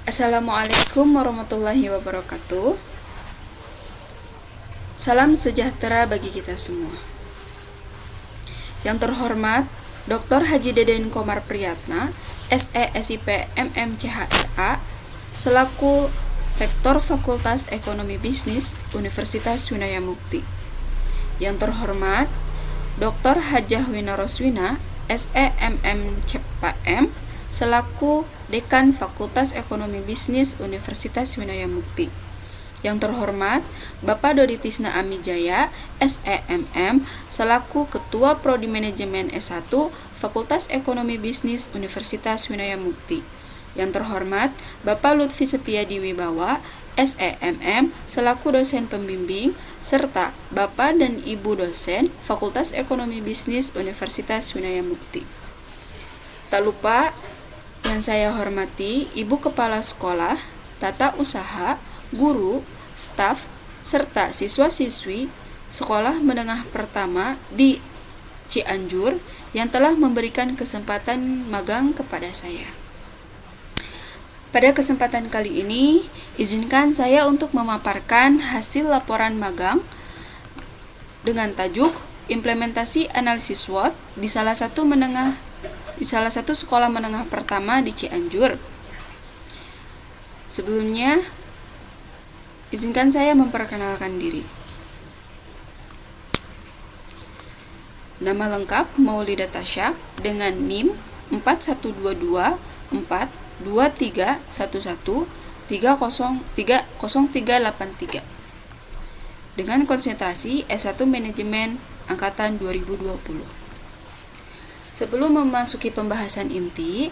Assalamualaikum warahmatullahi wabarakatuh. Salam sejahtera bagi kita semua. Yang terhormat Dr. Haji Deden Komar Priyatna, SE SIP MMCHRA, selaku Rektor Fakultas Ekonomi Bisnis Universitas Winaya Mukti. Yang terhormat Dr. Hajah Wina Roswina, SE MM selaku Dekan Fakultas Ekonomi Bisnis Universitas Winaya Mukti. Yang terhormat Bapak Dodi Tisna Amijaya, SEMM, selaku Ketua Prodi Manajemen S1 Fakultas Ekonomi Bisnis Universitas Winaya Mukti. Yang terhormat Bapak Lutfi Setiadi Wibawa, SEMM, selaku dosen pembimbing, serta Bapak dan Ibu dosen Fakultas Ekonomi Bisnis Universitas Winaya Mukti. Tak lupa yang saya hormati Ibu Kepala Sekolah, Tata Usaha, Guru, staf, serta siswa-siswi Sekolah Menengah Pertama di Cianjur yang telah memberikan kesempatan magang kepada saya. Pada kesempatan kali ini, izinkan saya untuk memaparkan hasil laporan magang dengan tajuk Implementasi Analisis SWOT di salah satu sekolah menengah pertama di Cianjur. Sebelumnya, izinkan saya memperkenalkan diri. Nama lengkap Maulida Tasyak dengan NIM 41224311300383 dengan konsentrasi S1 Manajemen angkatan 2020. Sebelum memasuki pembahasan inti,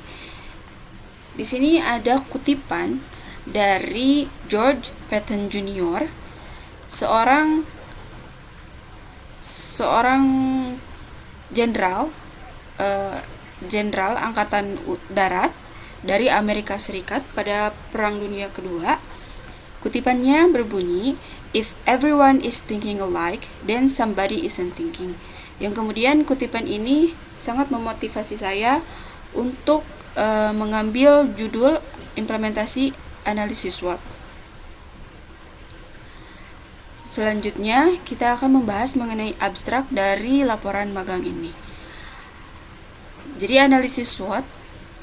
di sini ada kutipan dari George Patton Jr., seorang jenderal angkatan darat dari Amerika Serikat pada Perang Dunia Kedua. Kutipannya berbunyi, "If everyone is thinking alike, then somebody isn't thinking." Yang kemudian kutipan ini sangat memotivasi saya untuk mengambil judul implementasi analisis SWOT. Selanjutnya, kita akan membahas mengenai abstrak dari laporan magang ini. Jadi analisis SWOT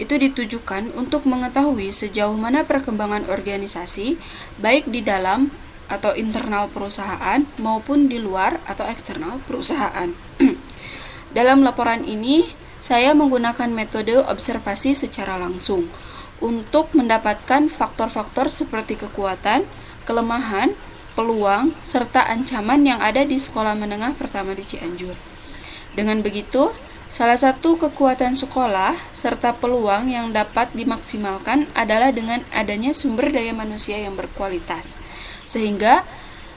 itu ditujukan untuk mengetahui sejauh mana perkembangan organisasi baik di dalam atau internal perusahaan maupun di luar atau eksternal perusahaan. Dalam laporan ini, saya menggunakan metode observasi secara langsung untuk mendapatkan faktor-faktor seperti kekuatan, kelemahan, peluang, serta ancaman yang ada di sekolah menengah pertama di Cianjur. Dengan begitu, salah satu kekuatan sekolah serta peluang yang dapat dimaksimalkan adalah dengan adanya sumber daya manusia yang berkualitas. Sehingga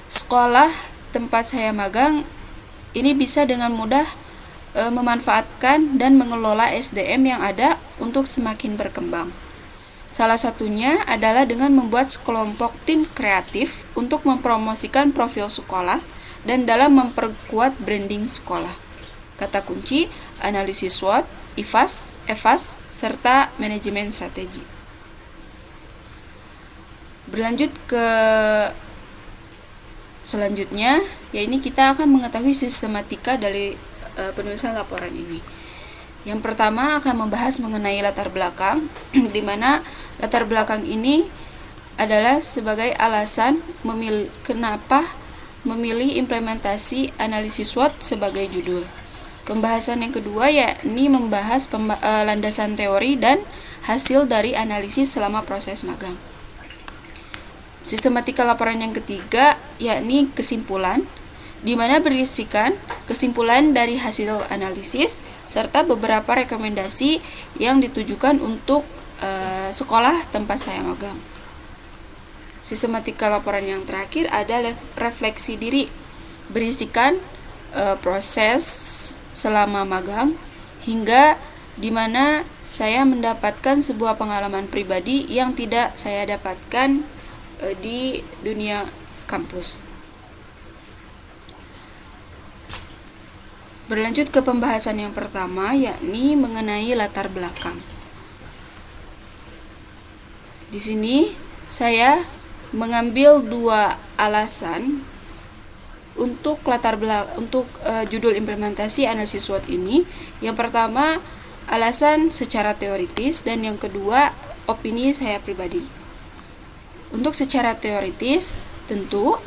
sekolah tempat saya magang ini bisa dengan mudah memanfaatkan dan mengelola SDM yang ada untuk semakin berkembang. Salah satunya adalah dengan membuat sekelompok tim kreatif untuk mempromosikan profil sekolah dan dalam memperkuat branding sekolah. Kata kunci, analisis SWOT, IFAS, EFAS, serta manajemen strategi. Berlanjut ke selanjutnya, ini kita akan mengetahui sistematika dari penulisan laporan ini. Yang pertama akan membahas mengenai latar belakang, di mana latar belakang ini adalah sebagai alasan kenapa memilih implementasi analisis SWOT sebagai judul. Pembahasan yang kedua yakni membahas landasan teori dan hasil dari analisis selama proses magang. Sistematika laporan yang ketiga yakni kesimpulan, di mana berisikan kesimpulan dari hasil analisis serta beberapa rekomendasi yang ditujukan untuk sekolah tempat saya magang. Sistematika laporan yang terakhir ada refleksi diri, berisikan proses selama magang hingga di mana saya mendapatkan sebuah pengalaman pribadi yang tidak saya dapatkan di dunia kampus. Berlanjut ke pembahasan yang pertama, yakni mengenai latar belakang. Di sini saya mengambil 2 alasan untuk judul implementasi analisis SWOT ini. Yang pertama, alasan secara teoritis, dan yang kedua, opini saya pribadi. Untuk secara teoritis, tentu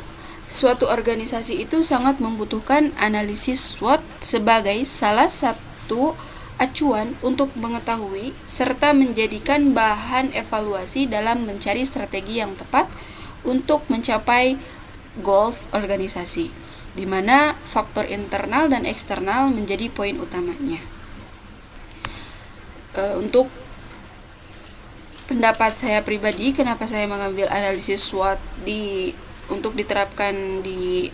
suatu organisasi itu sangat membutuhkan analisis SWOT sebagai salah satu acuan untuk mengetahui serta menjadikan bahan evaluasi dalam mencari strategi yang tepat untuk mencapai goals organisasi, di mana faktor internal dan eksternal menjadi poin utamanya. Untuk pendapat saya pribadi, kenapa saya mengambil analisis SWOT untuk diterapkan di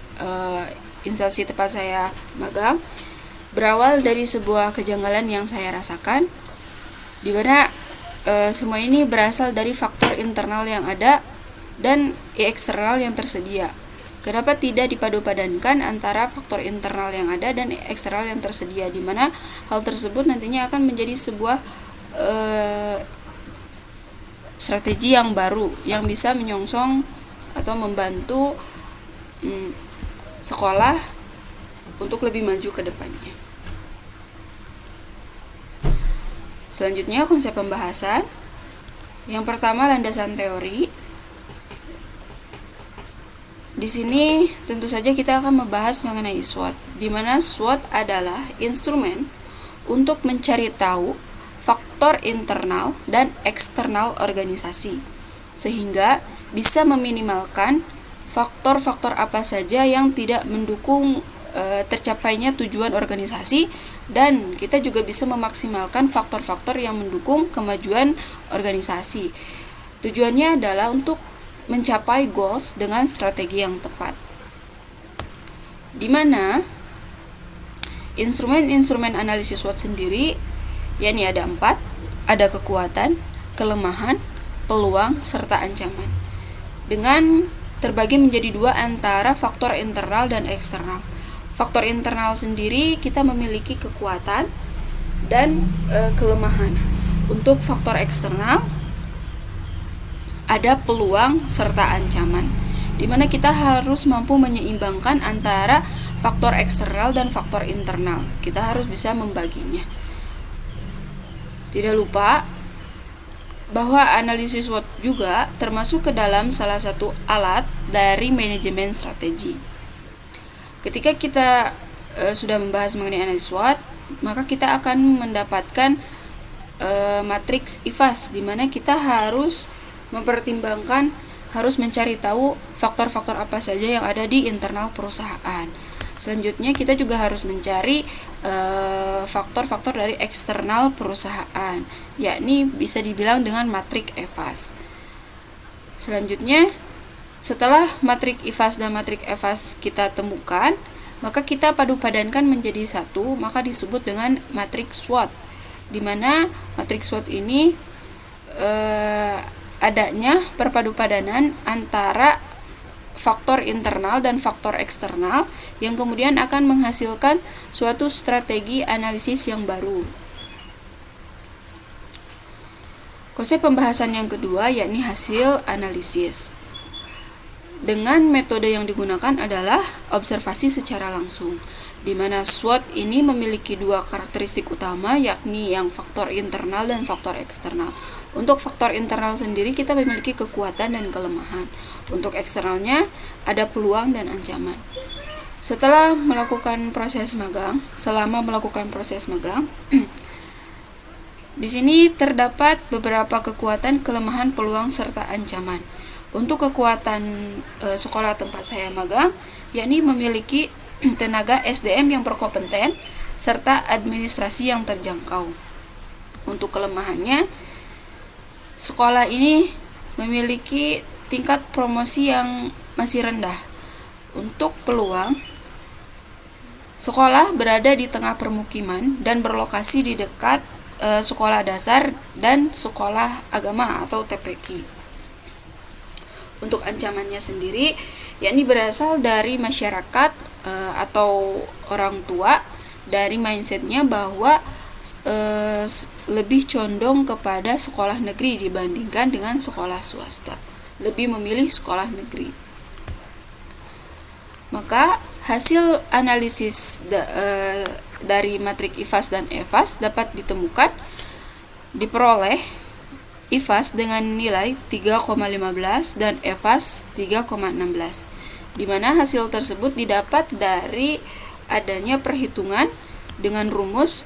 instansi tempat saya magang, berawal dari sebuah kejanggalan yang saya rasakan, di mana semua ini berasal dari faktor internal yang ada dan eksternal yang tersedia. Kenapa tidak dipadu-padankan antara faktor internal yang ada dan eksternal yang tersedia, di mana hal tersebut nantinya akan menjadi sebuah strategi yang baru yang bisa menyongsong atau membantu sekolah untuk lebih maju ke depannya. Selanjutnya, konsep pembahasan. Yang pertama, landasan teori. Di sini tentu saja kita akan membahas mengenai SWOT, di mana SWOT adalah instrumen untuk mencari tahu faktor internal dan eksternal organisasi, sehingga bisa meminimalkan faktor-faktor apa saja yang tidak mendukung tercapainya tujuan organisasi, dan kita juga bisa memaksimalkan faktor-faktor yang mendukung kemajuan organisasi. Tujuannya adalah untuk mencapai goals dengan strategi yang tepat, di mana instrumen-instrumen analisis SWOT sendiri, yakni ada 4, ada kekuatan, kelemahan, peluang, serta ancaman, dengan terbagi menjadi 2 antara faktor internal dan eksternal. Faktor internal sendiri kita memiliki kekuatan dan kelemahan. Untuk faktor eksternal ada peluang serta ancaman, di mana kita harus mampu menyeimbangkan antara faktor eksternal dan faktor internal. Kita harus bisa membaginya. Tidak lupa bahwa analisis SWOT juga termasuk ke dalam salah satu alat dari manajemen strategi. Ketika kita sudah membahas mengenai analisis SWOT, maka kita akan mendapatkan matriks IFAS, di mana kita harus mempertimbangkan, harus mencari tahu faktor-faktor apa saja yang ada di internal perusahaan. Selanjutnya, kita juga harus mencari faktor-faktor dari eksternal perusahaan, yakni bisa dibilang dengan matriks IFAS. Selanjutnya, setelah matrik IFAS dan matrik EFAS kita temukan, maka kita padu-padankan menjadi satu, maka disebut dengan matrik SWOT, di mana matrik SWOT ini adanya perpadu-padanan antara faktor internal dan faktor eksternal yang kemudian akan menghasilkan suatu strategi analisis yang baru. Konsep pembahasan yang kedua yakni hasil analisis. Dengan metode yang digunakan adalah observasi secara langsung, di mana SWOT ini memiliki 2 karakteristik utama, yakni yang faktor internal dan faktor eksternal. Untuk faktor internal sendiri kita memiliki kekuatan dan kelemahan. Untuk eksternalnya ada peluang dan ancaman. Selama melakukan proses magang, di sini terdapat beberapa kekuatan, kelemahan, peluang, serta ancaman. Untuk kekuatan sekolah tempat saya magang, yakni memiliki tenaga SDM yang berkompeten serta administrasi yang terjangkau. Untuk kelemahannya, sekolah ini memiliki tingkat promosi yang masih rendah. Untuk peluang, sekolah berada di tengah permukiman dan berlokasi di dekat sekolah dasar dan sekolah agama atau TPQ. Untuk ancamannya sendiri, yakni berasal dari masyarakat atau orang tua, dari mindsetnya bahwa lebih condong kepada sekolah negeri dibandingkan dengan sekolah swasta, lebih memilih sekolah negeri. Maka hasil analisis dari matrik IFAS dan EFAS dapat diperoleh IFAS dengan nilai 3,15 dan EFAS 3,16, di mana hasil tersebut didapat dari adanya perhitungan dengan rumus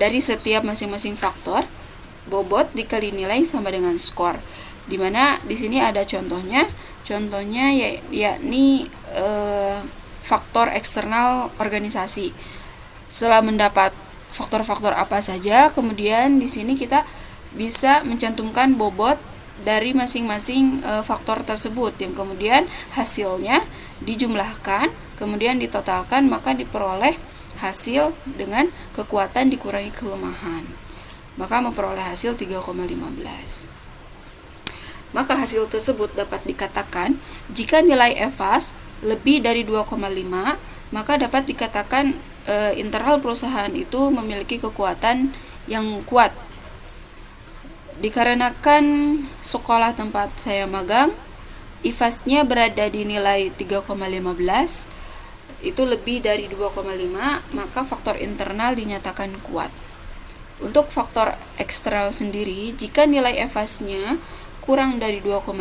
dari setiap masing-masing faktor bobot dikali nilai sama dengan skor, di mana di sini ada contohnya yakni faktor eksternal organisasi. Setelah mendapat faktor-faktor apa saja, kemudian di sini kita bisa mencantumkan bobot dari masing-masing faktor tersebut, yang kemudian hasilnya dijumlahkan, kemudian ditotalkan, maka diperoleh hasil dengan kekuatan dikurangi kelemahan, maka memperoleh hasil 3,15. Maka hasil tersebut dapat dikatakan jika nilai EFAS lebih dari 2,5, maka dapat dikatakan internal perusahaan itu memiliki kekuatan yang kuat. Dikarenakan sekolah tempat saya magang, IFAS-nya berada di nilai 3,15, itu lebih dari 2,5, maka faktor internal dinyatakan kuat. Untuk faktor eksternal sendiri, jika nilai EFAS-nya kurang dari 2,5,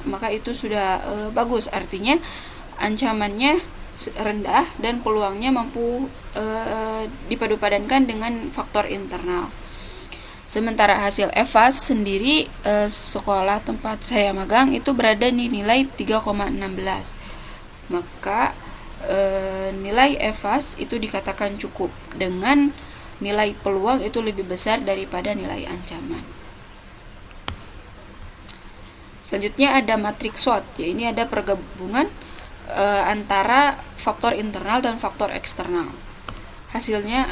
maka itu sudah bagus, artinya ancamannya rendah dan peluangnya mampu dipadupadankan dengan faktor internal. Sementara hasil EFAS sendiri, sekolah tempat saya magang itu berada di nilai 3,16, maka nilai EFAS itu dikatakan cukup dengan nilai peluang itu lebih besar daripada nilai ancaman. Selanjutnya ada matriks SWOT, ya ini ada pergabungan antara faktor internal dan faktor eksternal. Hasilnya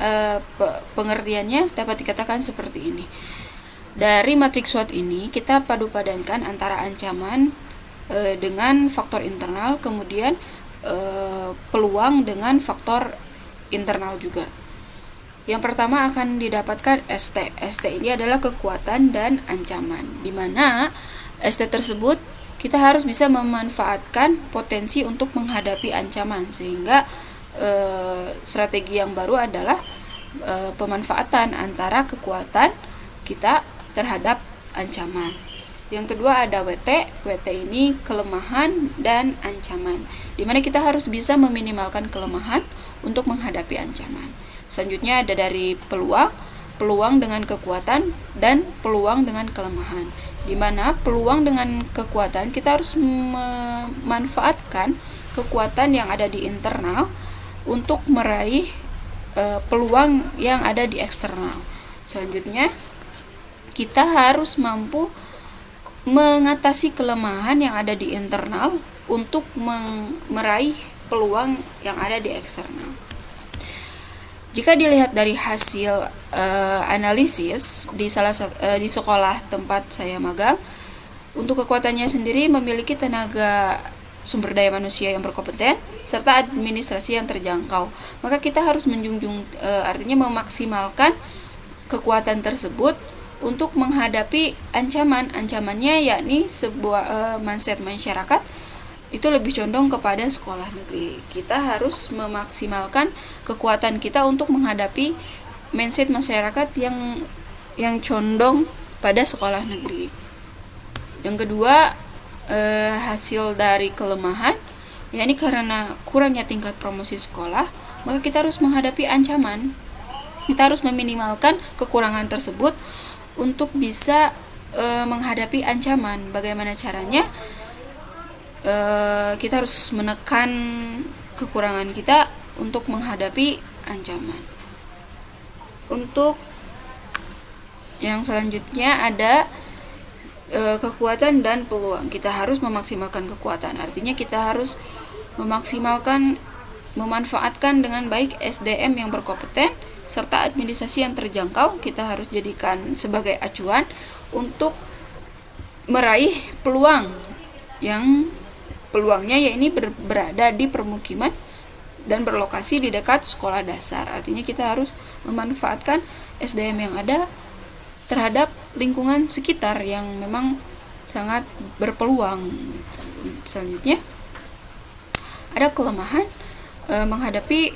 pengertiannya dapat dikatakan seperti ini. Dari matriks SWOT ini kita padupadankan antara ancaman dengan faktor internal, kemudian peluang dengan faktor internal juga. Yang pertama akan didapatkan ST. ST ini adalah kekuatan dan ancaman, di mana ST tersebut kita harus bisa memanfaatkan potensi untuk menghadapi ancaman, sehingga strategi yang baru adalah pemanfaatan antara kekuatan kita terhadap ancaman. Yang kedua ada WT. WT ini kelemahan dan ancaman, di mana kita harus bisa meminimalkan kelemahan untuk menghadapi ancaman. Selanjutnya ada dari peluang dengan kekuatan dan peluang dengan kelemahan, di mana peluang dengan kekuatan kita harus memanfaatkan kekuatan yang ada di internal untuk meraih peluang yang ada di eksternal. Selanjutnya kita harus mampu mengatasi kelemahan yang ada di internal untuk meraih peluang yang ada di eksternal. Jika dilihat dari hasil analisis di sekolah tempat saya magang, untuk kekuatannya sendiri memiliki tenaga sumber daya manusia yang berkompeten serta administrasi yang terjangkau. Maka kita harus menjunjung artinya memaksimalkan kekuatan tersebut untuk menghadapi ancamannya, yakni sebuah mindset masyarakat itu lebih condong kepada sekolah negeri. Kita harus memaksimalkan kekuatan kita untuk menghadapi mindset masyarakat yang condong pada sekolah negeri. Yang kedua, hasil dari kelemahan, yakni karena kurangnya tingkat promosi sekolah, maka kita harus menghadapi ancaman. Kita harus meminimalkan kekurangan tersebut untuk bisa menghadapi ancaman. Bagaimana caranya? Kita harus menekan kekurangan kita untuk menghadapi ancaman. Untuk yang selanjutnya ada kekuatan dan peluang. Kita harus memaksimalkan kekuatan, artinya kita harus memanfaatkan dengan baik SDM yang berkompeten serta administrasi yang terjangkau. Kita harus jadikan sebagai acuan untuk meraih peluangnya yakni berada di permukiman dan berlokasi di dekat sekolah dasar. Artinya kita harus memanfaatkan SDM yang ada terhadap lingkungan sekitar yang memang sangat berpeluang. Selanjutnya ada kelemahan menghadapi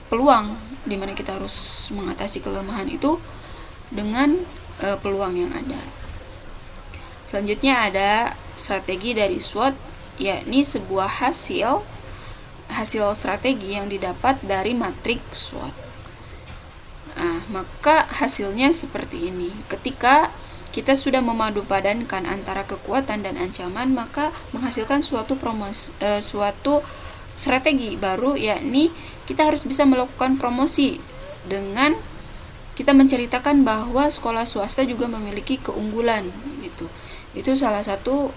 peluang, di mana kita harus mengatasi kelemahan itu dengan peluang yang ada. Selanjutnya ada strategi dari SWOT, yakni sebuah hasil strategi yang didapat dari matriks SWOT. Maka hasilnya seperti ini. Ketika kita sudah memadupadankan antara kekuatan dan ancaman, maka menghasilkan suatu strategi baru, yakni kita harus bisa melakukan promosi dengan kita menceritakan bahwa sekolah swasta juga memiliki keunggulan gitu. Itu salah satu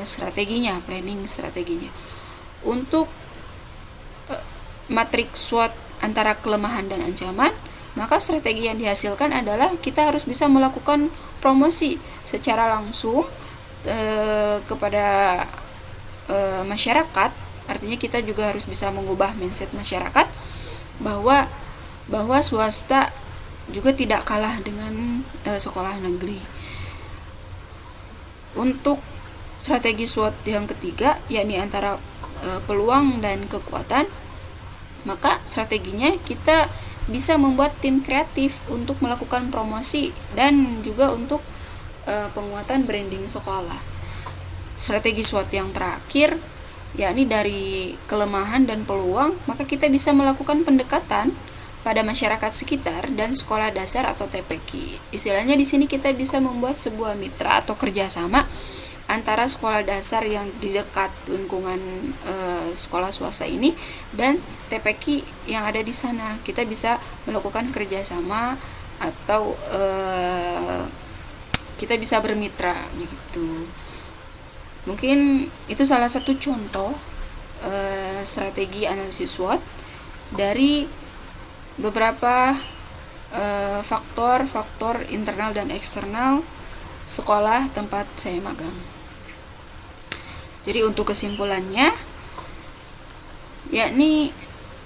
strateginya, planning strateginya. Untuk matriks SWOT antara kelemahan dan ancaman, maka strategi yang dihasilkan adalah kita harus bisa melakukan promosi secara langsung kepada masyarakat. Artinya kita juga harus bisa mengubah mindset masyarakat bahwa swasta juga tidak kalah dengan sekolah negeri. Untuk strategi SWOT yang ketiga, yakni antara peluang dan kekuatan, maka strateginya kita bisa membuat tim kreatif untuk melakukan promosi dan juga untuk penguatan branding sekolah. Strategi SWOT yang terakhir, yakni dari kelemahan dan peluang, maka kita bisa melakukan pendekatan pada masyarakat sekitar dan sekolah dasar atau TPQ. Istilahnya di sini kita bisa membuat sebuah mitra atau kerjasama antara sekolah dasar yang di dekat lingkungan sekolah swasta ini dan TPQ yang ada di sana. Kita bisa melakukan kerjasama atau kita bisa bermitra begitu. Mungkin itu salah satu contoh strategi analisis SWOT dari beberapa faktor internal dan eksternal sekolah tempat saya magang. Jadi untuk kesimpulannya, yakni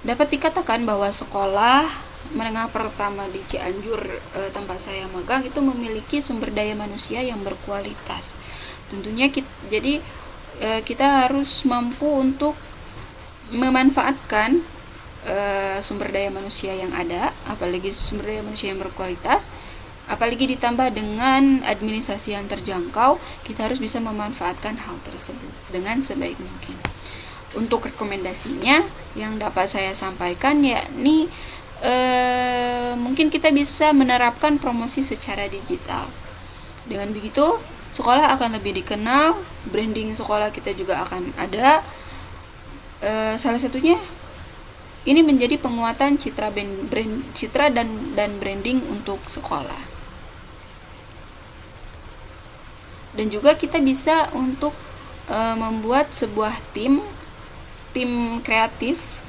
dapat dikatakan bahwa sekolah menengah pertama di Cianjur tempat saya magang itu memiliki sumber daya manusia yang berkualitas. Tentunya kita harus mampu untuk memanfaatkan sumber daya manusia yang ada, apalagi sumber daya manusia yang berkualitas, apalagi ditambah dengan administrasi yang terjangkau, kita harus bisa memanfaatkan hal tersebut dengan sebaik mungkin. Untuk rekomendasinya yang dapat saya sampaikan, yakni mungkin kita bisa menerapkan promosi secara digital. Dengan begitu, sekolah akan lebih dikenal, branding sekolah kita juga akan ada. Salah satunya ini menjadi penguatan citra dan branding untuk sekolah. Dan juga kita bisa untuk membuat sebuah tim kreatif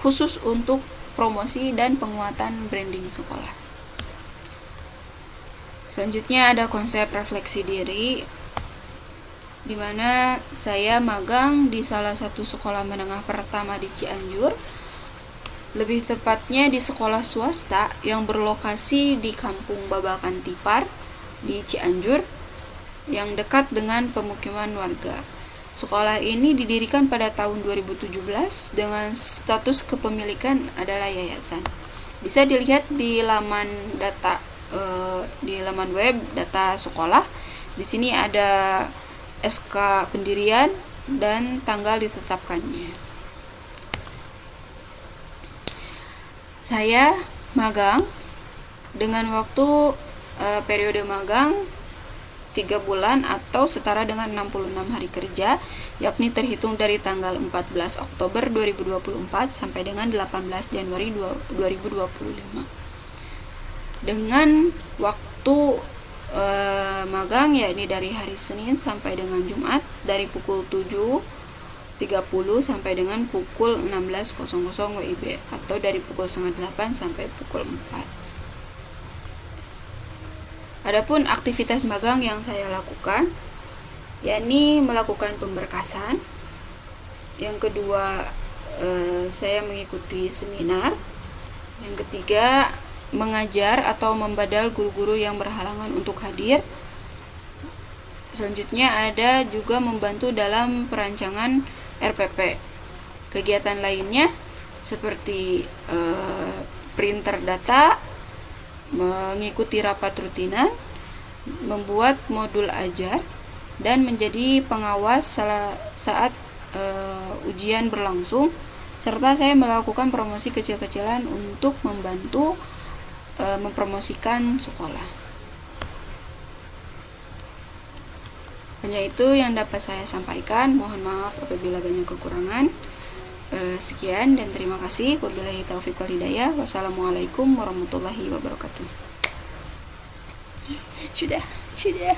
khusus untuk promosi dan penguatan branding sekolah. Selanjutnya ada konsep refleksi diri, di mana saya magang di salah satu sekolah menengah pertama di Cianjur, lebih tepatnya di sekolah swasta yang berlokasi di Kampung Babakan Tipar di Cianjur yang dekat dengan pemukiman warga. Sekolah ini didirikan pada tahun 2017 dengan status kepemilikan adalah yayasan. Bisa dilihat di laman web data sekolah. Di sini ada SK pendirian dan tanggal ditetapkannya. Saya magang dengan waktu periode magang 3 bulan atau setara dengan 66 hari kerja, yakni terhitung dari tanggal 14 Oktober 2024 sampai dengan 18 Januari 2025. Dengan waktu magang yakni dari hari Senin sampai dengan Jumat dari pukul 7.30 sampai dengan pukul 16.00 WIB atau dari pukul 7.30 sampai pukul 4. Adapun aktivitas magang yang saya lakukan, yakni melakukan pemberkasan. Yang kedua, saya mengikuti seminar. Yang ketiga, mengajar atau membadal guru-guru yang berhalangan untuk hadir. Selanjutnya ada juga membantu dalam perancangan RPP. Kegiatan lainnya seperti printer data, mengikuti rapat rutinan, membuat modul ajar, dan menjadi pengawas saat ujian berlangsung, serta saya melakukan promosi kecil-kecilan untuk membantu mempromosikan sekolah. Hanya itu yang dapat saya sampaikan. Mohon maaf apabila banyak kekurangan. Sekian dan terima kasih. Wabillahi taufiq wal hidayah. Wassalamualaikum warahmatullahi wabarakatuh. Sudah.